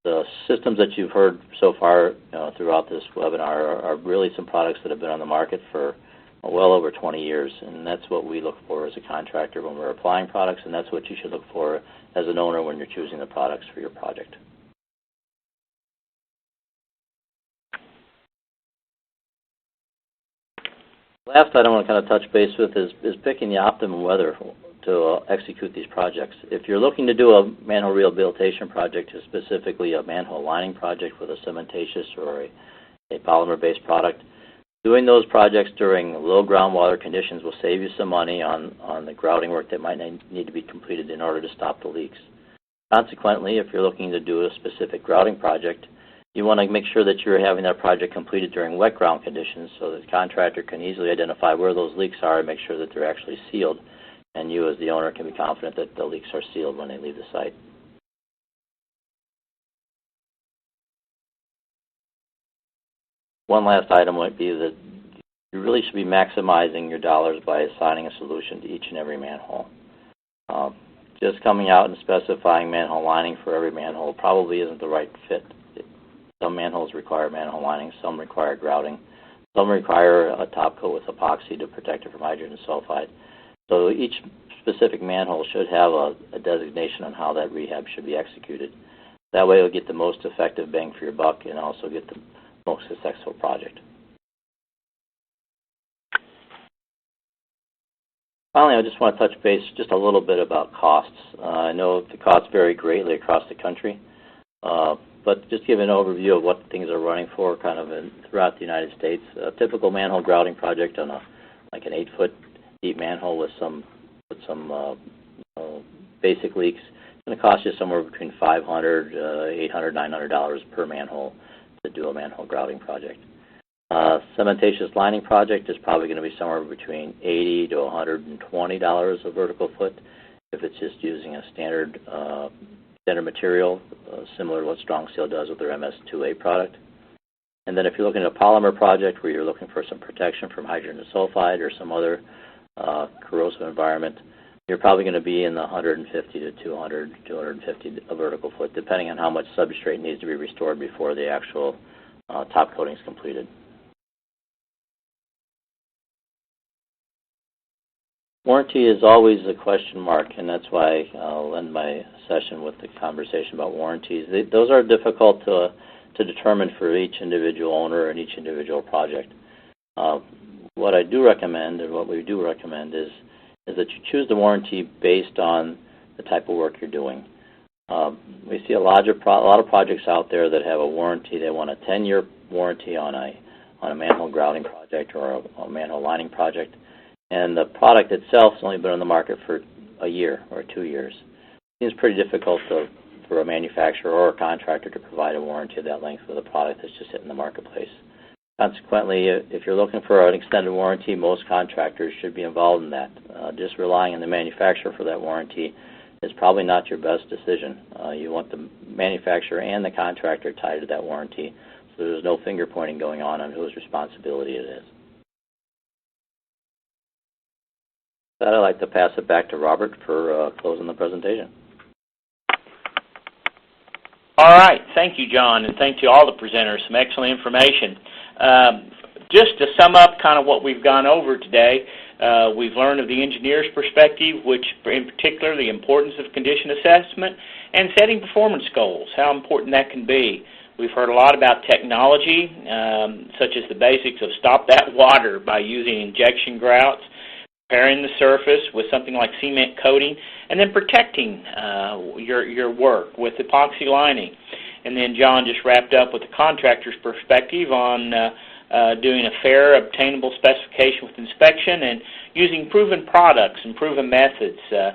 The systems that you've heard so far throughout this webinar are really some products that have been on the market for well over 20 years, and that's what we look for as a contractor when we're applying products, and that's what you should look for as an owner when you're choosing the products for your project. Last item I want to kind of touch base with is picking the optimum weather to execute these projects. If you're looking to do a manhole rehabilitation project, specifically a manhole lining project with a cementatious or a polymer-based product, Doing those projects during low groundwater conditions will save you some money on the grouting work that might need to be completed in order to stop the leaks. Consequently, if you're looking to do a specific grouting project, you want to make sure that you're having that project completed during wet ground conditions so that the contractor can easily identify where those leaks are and make sure that they're actually sealed, and you as the owner can be confident that the leaks are sealed when they leave the site. One last item might be that you really should be maximizing your dollars by assigning a solution to each and every manhole. Just coming out and specifying manhole lining for every manhole probably isn't the right fit. Some manholes require manhole lining, some require grouting, some require a top coat with epoxy to protect it from hydrogen sulfide. So each specific manhole should have a designation on how that rehab should be executed. That way you'll get the most effective bang for your buck and also get the most successful project. Finally, I just want to touch base just a little bit about costs. I know the costs vary greatly across the country, but just give an overview of what things are running for kind of throughout the United States. A typical manhole grouting project on like an 8-foot deep manhole with some basic leaks is going to cost you somewhere between $500, $800, $900 per manhole to do a manhole grouting project. Cementatious lining project is probably going to be somewhere between $80 to $120 a vertical foot if it's just using a standard material, similar to what Strong Seal does with their MS2A product. And then if you're looking at a polymer project where you're looking for some protection from hydrogen sulfide or some other corrosive environment, you're probably going to be in the $150 to $250 a vertical foot, depending on how much substrate needs to be restored before the actual top coating is completed. Warranty is always a question mark, and that's why I'll end my session with the conversation about warranties. Those are difficult to determine for each individual owner and each individual project. What I do recommend, and what we do recommend, is that you choose the warranty based on the type of work you're doing. We see a lot of projects out there that have a warranty. They want a 10-year warranty on a manhole grouting project or a manhole lining project, and the product itself has only been on the market for a year or 2 years. It seems pretty difficult for a manufacturer or a contractor to provide a warranty of that length with a product that's just hitting the marketplace. Consequently, if you're looking for an extended warranty, most contractors should be involved in that. Just relying on the manufacturer for that warranty is probably not your best decision. You want the manufacturer and the contractor tied to that warranty, so there's no finger pointing going on whose responsibility it is. With that, I'd like to pass it back to Robert for closing the presentation. All right. Thank you, John, and thank you all the presenters. Some excellent information. Just to sum up kind of what we've gone over today, we've learned of the engineer's perspective, which in particular the importance of condition assessment and setting performance goals, how important that can be. We've heard a lot about technology, such as the basics of stop that water by using injection grouts, preparing the surface with something like cement coating, and then protecting your work with epoxy lining. And then John just wrapped up with the contractor's perspective on doing a fair, obtainable specification with inspection and using proven products and proven methods that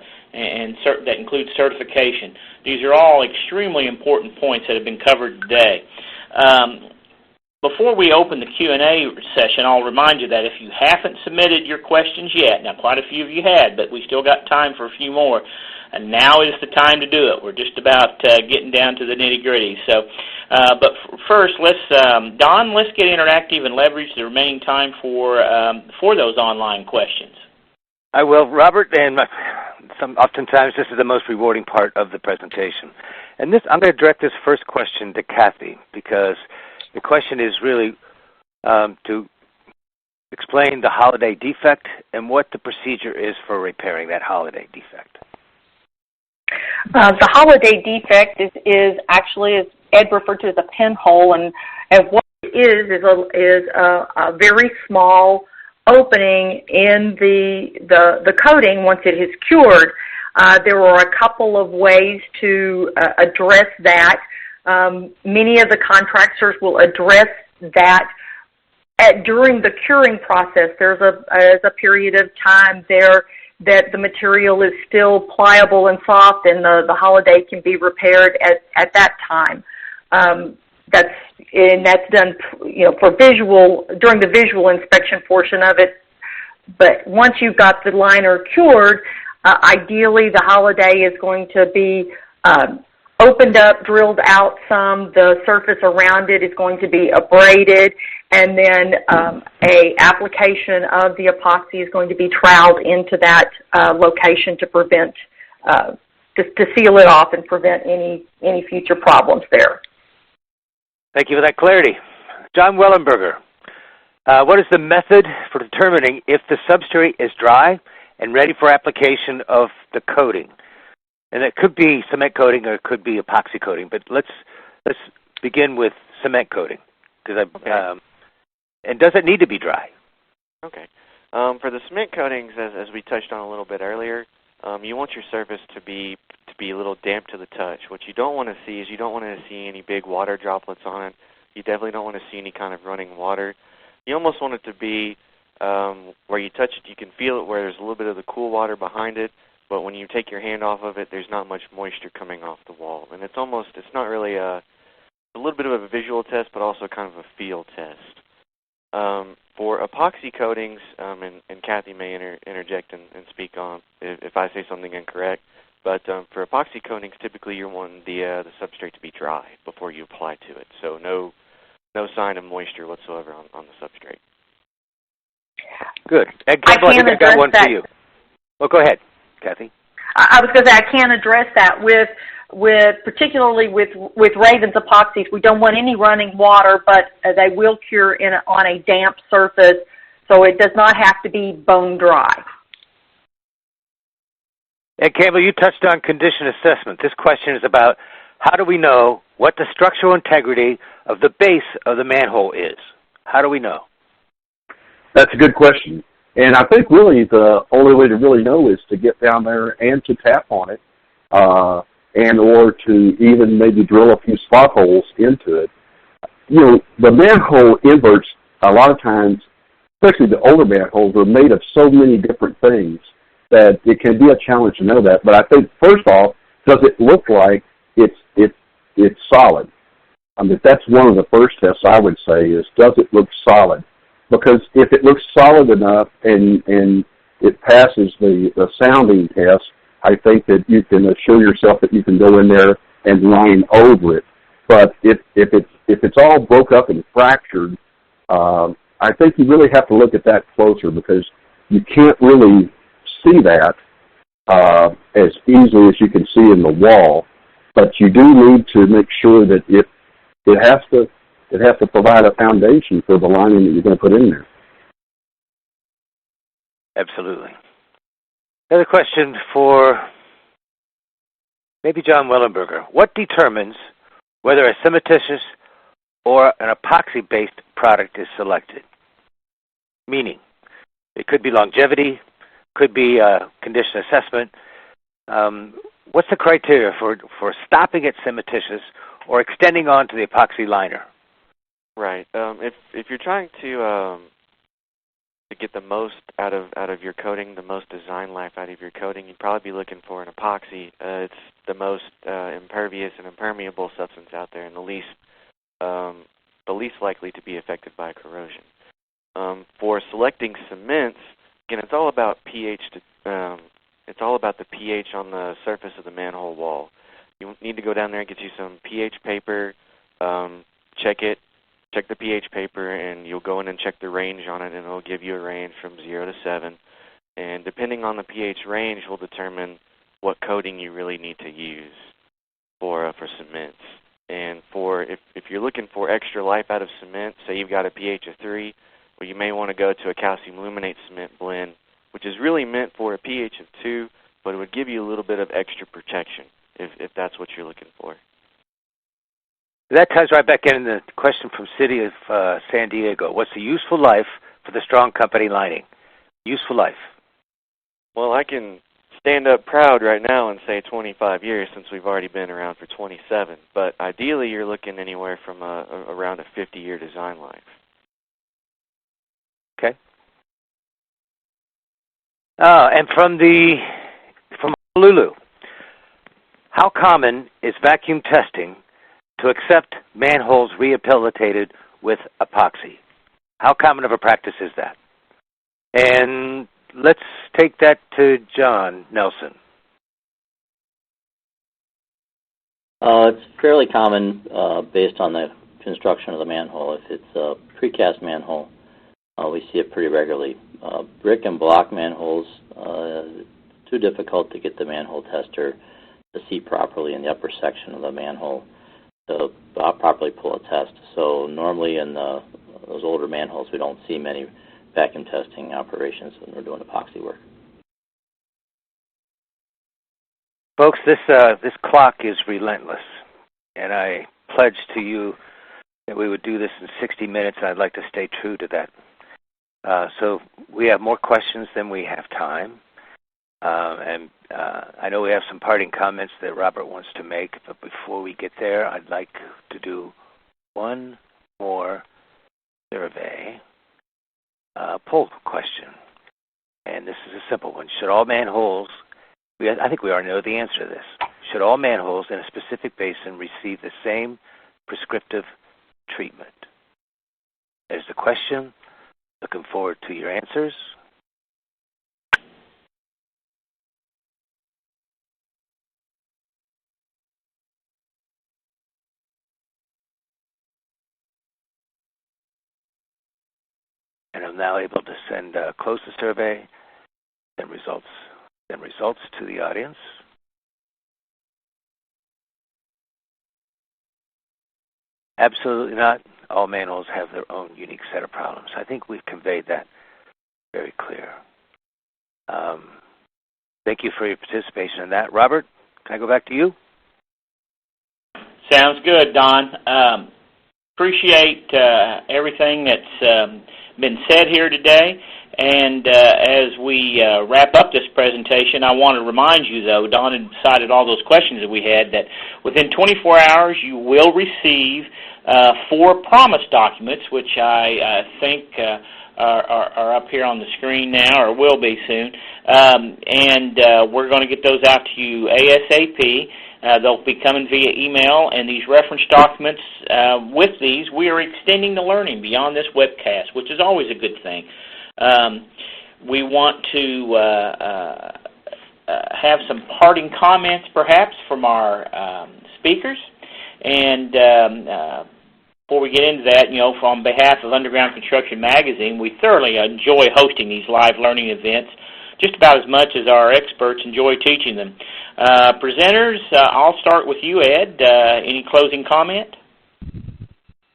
include certification. These are all extremely important points that have been covered today. Before we open the Q&A session, I'll remind you that if you haven't submitted your questions yet, now quite a few of you had, but we still got time for a few more, and now is the time to do it. We're just about getting down to the nitty-gritty. So, but first, Don, let's get interactive and leverage the remaining time for those online questions. I will, Robert, and oftentimes this is the most rewarding part of the presentation. And I'm going to direct this first question to Kathy, because the question is really to explain the holiday defect and what the procedure is for repairing that holiday defect. The holiday defect is actually, as Ed referred to, as a pinhole, and what it is a very small opening in the coating once it is cured. There are a couple of ways to address that. Many of the contractors will address that during the curing process, there's a period of time there that the material is still pliable and soft, and the holiday can be repaired at that time. That's done, for visual, during the visual inspection portion of it. But once you've got the liner cured, ideally the holiday is going to be opened up, drilled out some. The surface around it is going to be abraded, and then a application of the epoxy is going to be troweled into that location to prevent, to seal it off and prevent any future problems there. Thank you for that clarity. John Wellenberger, what is the method for determining if the substrate is dry and ready for application of the coating? And it could be cement coating or it could be epoxy coating, but let's begin with cement coating. And does it need to be dry? Okay. For the cement coatings, as we touched on a little bit earlier, you want your surface to be a little damp to the touch. What you don't want to see is you don't want to see any big water droplets on it. You definitely don't want to see any kind of running water. You almost want it to be where you touch it, you can feel it where there's a little bit of the cool water behind it, but when you take your hand off of it, there's not much moisture coming off the wall. And it's not really a little bit of a visual test, but also kind of a feel test. For epoxy coatings, and Kathy may interject and speak on if I say something incorrect, but for epoxy coatings, typically you're wanting the substrate to be dry before you apply to it, so no sign of moisture whatsoever on the substrate. Good. And Campbell, I think I got one for you. Well, go ahead, Kathy. I was going to say I can't address that with particularly with Raven's epoxies. We don't want any running water, but they will cure on a damp surface, so it does not have to be bone dry. And Campbell, you touched on condition assessment. This question is about how do we know what the structural integrity of the base of the manhole is? How do we know? That's a good question. And I think really the only way to really know is to get down there and to tap on it, and or to even maybe drill a few spot holes into it. The manhole inverts, a lot of times, especially the older manholes, are made of so many different things that it can be a challenge to know that. But I think, first off, does it look like it's solid? I mean, that's one of the first tests I would say is, does it look solid? Because if it looks solid enough and it passes the sounding test, I think that you can assure yourself that you can go in there and line over it. But if it's all broke up and fractured, I think you really have to look at that closer, because you can't really see that as easily as you can see in the wall. But you do need to make sure that it has to provide a foundation for the lining that you're going to put in there. Absolutely. Another question for maybe John Wellenberger. What determines whether a cementitious or an epoxy-based product is selected? Meaning, it could be longevity, could be condition assessment. What's the criteria for stopping at cementitious or extending on to the epoxy liner? Right. If you're trying to get the most out of your coating, the most design life out of your coating, you'd probably be looking for an epoxy. It's the most impervious and impermeable substance out there, and the least likely to be affected by corrosion. For selecting cements, again, it's all about pH. It's all about the pH on the surface of the manhole wall. You need to go down there and get you some pH paper, check the pH paper, and you'll go in and check the range on it, and it'll give you a range from 0 to 7. And depending on the pH range will determine what coating you really need to use for cements. And if you're looking for extra life out of cement, say you've got a pH of 3, well, you may want to go to a calcium aluminate cement blend, which is really meant for a pH of 2, but it would give you a little bit of extra protection if that's what you're looking for. That ties right back in the question from City of San Diego. What's the useful life for the strong company lining? Useful life. Well, I can stand up proud right now and say 25 years, since we've already been around for 27. But ideally, you're looking anywhere from around a 50-year design life. Okay. And from Honolulu, how common is vacuum testing to accept manholes rehabilitated with epoxy? How common of a practice is that? And let's take that to John Nelson. It's fairly common based on the construction of the manhole. If it's a precast manhole, we see it pretty regularly. Brick and block manholes, too difficult to get the manhole tester to see properly in the upper section of the manhole to properly pull a test. So normally in those older manholes, we don't see many vacuum testing operations when we're doing epoxy work. Folks, this clock is relentless, and I pledge to you that we would do this in 60 minutes, and I'd like to stay true to that. So we have more questions than we have time, and I know we have some parting comments that Robert wants to make, but before we get there, I'd like to do one more survey poll question, and this is a simple one. Should all manholes, I think we already know the answer to this, should all manholes in a specific basin receive the same prescriptive treatment? There's the question. Looking forward to your answers. And I'm now able to close the survey, and results to the audience. Absolutely not. All manholes have their own unique set of problems. I think we've conveyed that very clear. Thank you for your participation in that. Robert, can I go back to you? Sounds good, Don. Appreciate everything that's been said here today. And as we wrap up this presentation, I want to remind you, though, Don had cited all those questions that we had, that within 24 hours you will receive 4 promise documents, which I think are up here on the screen now, or will be soon. And we're going to get those out to you ASAP. They'll be coming via email, and these reference documents, with these, we are extending the learning beyond this webcast, which is always a good thing. We want to have some parting comments, perhaps, from our speakers. And before we get into that, on behalf of Underground Construction Magazine, we thoroughly enjoy hosting these live learning events, just about as much as our experts enjoy teaching them. Presenters, I'll start with you, Ed. Any closing comment?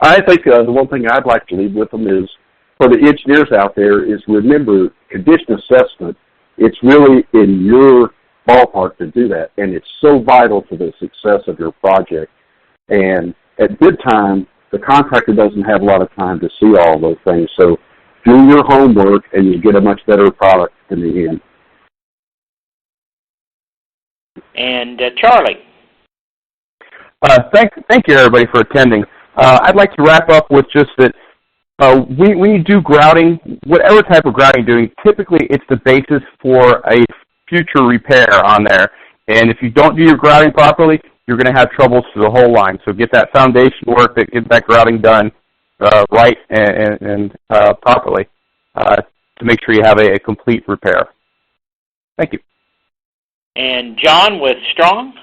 I think the one thing I'd like to leave with them is, for the engineers out there, is remember condition assessment. It's really in your ballpark to do that, and it's so vital to the success of your project. And at good time, the contractor doesn't have a lot of time to see all those things. So do your homework, and you'll get a much better product in the end. And Charlie. Thank you, everybody, for attending. I'd like to wrap up with just that when you do grouting, whatever type of grouting you're doing, typically it's the basis for a future repair on there. And if you don't do your grouting properly, you're going to have troubles through the whole line. So get that foundation work, get that grouting done right and properly to make sure you have a complete repair. Thank you. And John with Strong.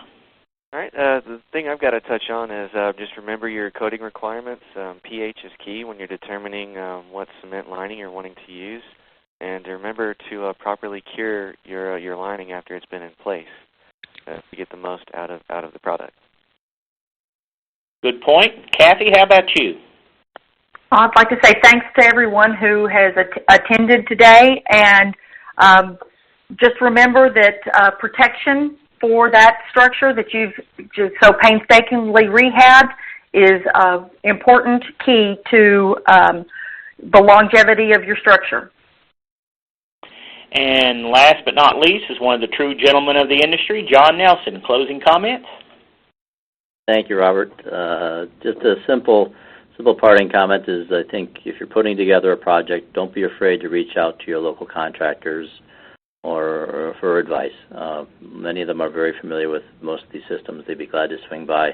All right. The thing I've got to touch on is just remember your coating requirements. pH is key when you're determining what cement lining you're wanting to use, and remember to properly cure your lining after it's been in place to get the most out of the product. Good point. Kathy, how about you? I'd like to say thanks to everyone who has attended today, and just remember that protection for that structure that you've just so painstakingly rehabbed is an important key to the longevity of your structure. And last but not least is one of the true gentlemen of the industry, John Nelson. Closing comments? Thank you, Robert. Just a simple Simple parting comment is I think if you're putting together a project, don't be afraid to reach out to your local contractors or for advice. Many of them are very familiar with most of these systems. They'd be glad to swing by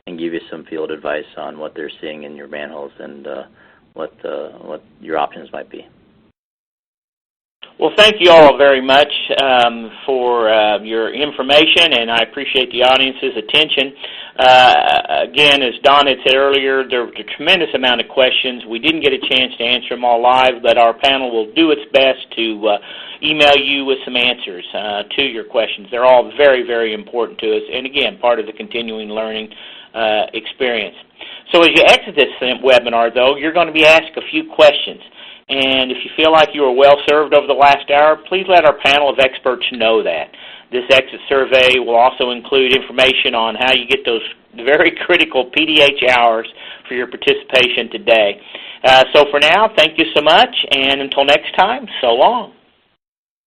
and give you some field advice on what they're seeing in your manholes and what your options might be. Well, thank you all very much for your information, and I appreciate the audience's attention. Again, as Don had said earlier, there was a tremendous amount of questions. We didn't get a chance to answer them all live, but our panel will do its best to email you with some answers to your questions. They're all very, very important to us, and again, part of the continuing learning experience. So as you exit this webinar, though, you're going to be asked a few questions. And if you feel like you were well served over the last hour, please let our panel of experts know that. This exit survey will also include information on how you get those very critical PDH hours for your participation today. So for now, thank you so much, and until next time, so long.